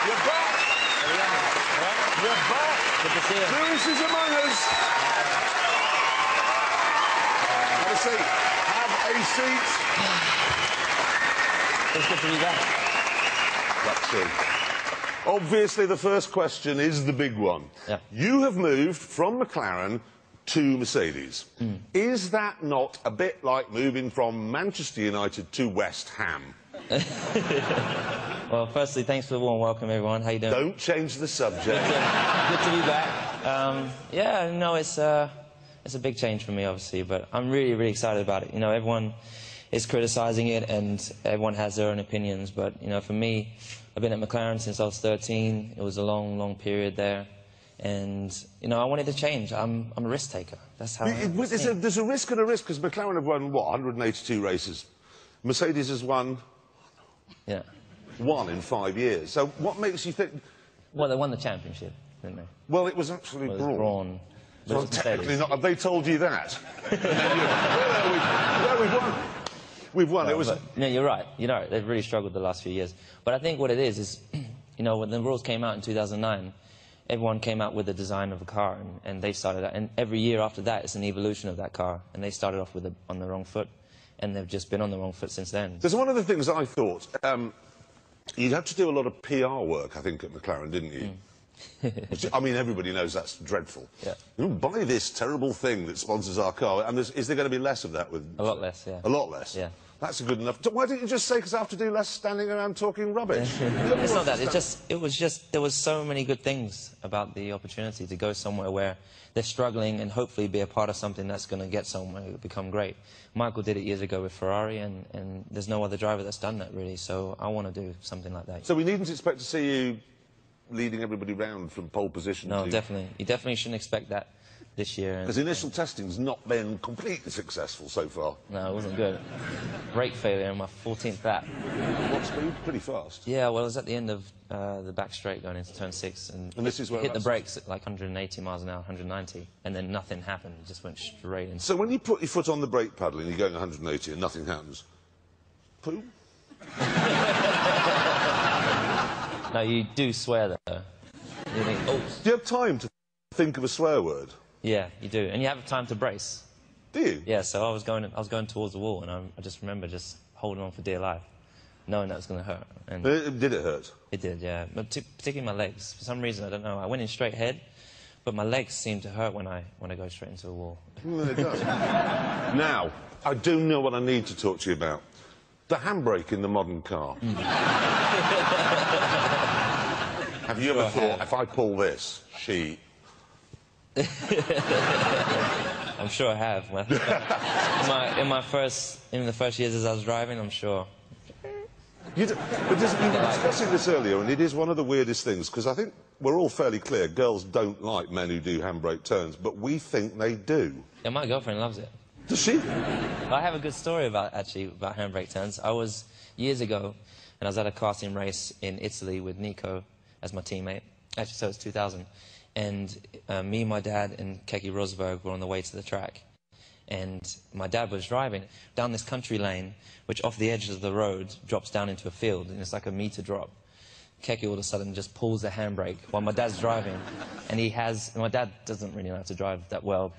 You're back. You're back. Good to see you. Lewis is among us. Have a seat. Have a seat. It's good to be back. Let's see. Obviously, the first question is the big one. Yeah. You have moved from McLaren to Mercedes. Is that not a bit like moving from Manchester United to West Ham? Well, firstly, thanks for the warm welcome, everyone. How you doing? Don't change the subject. Good to be back. Yeah, no, it's a big change for me, obviously, but I'm really, really excited about it. You know, everyone is criticising it, and everyone has their own opinions. But you know, for me, I've been at McLaren since I was 13. It was a long, long period there, and you know, I wanted to change. I'm a risk taker. That's how. There's a risk and a risk, because McLaren have won what, 182 races. Mercedes has won. Yeah. One in 5 years. So what makes you think... Well, they won the championship, didn't they? Well, it was actually Brawn. So technically not. Have they told you that? We've won. We've won. No, it was... No, you're right. You know, they've really struggled the last few years. But I think what it is, you know, when the rules came out in 2009, everyone came out with the design of a car, and they started out. And every year after that, it's an evolution of that car. And they started off with on the wrong foot, and they've just been on the wrong foot since then. There's one of the things I thought... you'd have to do a lot of PR work, I think, at McLaren, didn't you? Which, I mean, everybody knows that's dreadful. Yeah. You buy this terrible thing that sponsors our car, and is there going to be less of that with... A lot less, yeah. A lot less? Yeah. That's good enough. Why didn't you just say, because I have to do less standing around talking rubbish? It's not that. It was just, there was so many good things about the opportunity to go somewhere where they're struggling and hopefully be a part of something that's going to get somewhere, become great. Michael did it years ago with Ferrari, and there's no other driver that's done that, really, so I want to do something like that. So we needn't expect to see you leading everybody round from pole position? No, definitely. You definitely shouldn't expect that this year. Because initial testing's not been completely successful so far. No, it wasn't good. Brake failure in my 14th lap. What speed? Pretty fast. Yeah, well, it was at the end of the back straight going into turn 6, and this is where hit the brakes at like 180 miles an hour, 190, and then nothing happened. It just went straight in. So when you put your foot on the brake pedal and you're going 180 and nothing happens, poo? No, you do swear though. You think, oh. Do you have time to think of a swear word? Yeah, you do, and you have time to brace. Do you? Yeah. So I was going towards the wall, and I just remember just holding on for dear life, knowing that was going to hurt. And did it hurt? It did, yeah. But particularly my legs. For some reason, I don't know. I went in straight ahead, but my legs seem to hurt when I go straight into a wall. Well, it does. Now, I do know what I need to talk to you about. The handbrake in the modern car. Have you ever thought, if I pull this, she... I'm sure I have. in the first years as I was driving, I'm sure. We were discussing this earlier, and it is one of the weirdest things, because I think we're all fairly clear, girls don't like men who do handbrake turns, but we think they do. Yeah, my girlfriend loves it. Does she? I have a good story about handbrake turns. I was, years ago, and I was at a karting race in Italy with Nico as my teammate. Actually, so it's 2000. And me, my dad, and Keke Rosberg were on the way to the track. And my dad was driving down this country lane, which off the edge of the road drops down into a field, and it's like a meter drop. Keke all of a sudden just pulls the handbrake while my dad's driving, and my dad doesn't really know how to drive that well.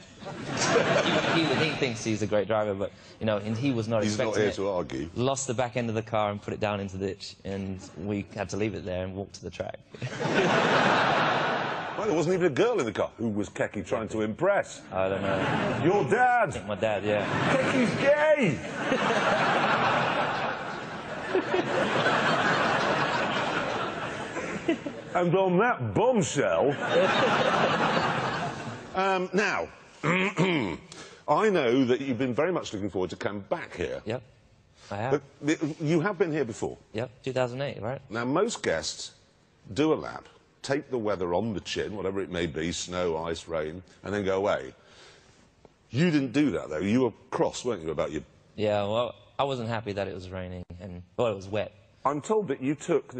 he thinks he's a great driver, but, you know, and he was not expecting it. He's not here to argue. Lost the back end of the car and put it down into the ditch, and we had to leave it there and walk to the track. Well, there wasn't even a girl in the car. Who was Keke trying to impress? I don't know. Your dad! My dad, yeah. Keke's gay! And on that bombshell... now, I know that you've been very much looking forward to come back here. Yep, I have. But you have been here before? Yep, 2008, right? Now, most guests do a lap, take the weather on the chin, whatever it may be, snow, ice, rain, and then go away. You didn't do that, though. You were cross, weren't you, about your... Yeah, well, I wasn't happy that it was raining, and, well, it was wet. I'm told that you took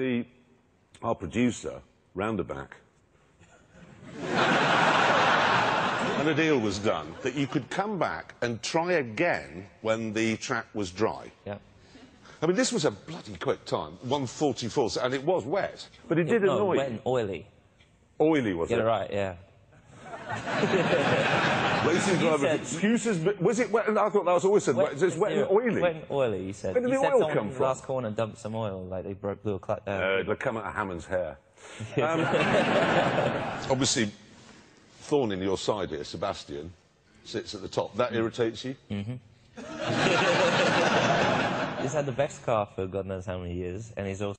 our producer round the back. And a deal was done that you could come back and try again when the track was dry. Yeah. I mean, this was a bloody quick time, 1:44, and it was wet. But it did annoy wet you. and oily. Oily, was Get it? it right, yeah. Racing driver said- excuses, but was it wet? And I thought that was always said wet. It's wet and oily. Wet and oily, you said. Where did You the said oil someone come in the from? last corner dumped some oil, like they blew a It'll come out of Hammond's hair. Obviously, thorn in your side here, Sebastian, sits at the top. That irritates you? He's had the best car for God knows how many years, and he's also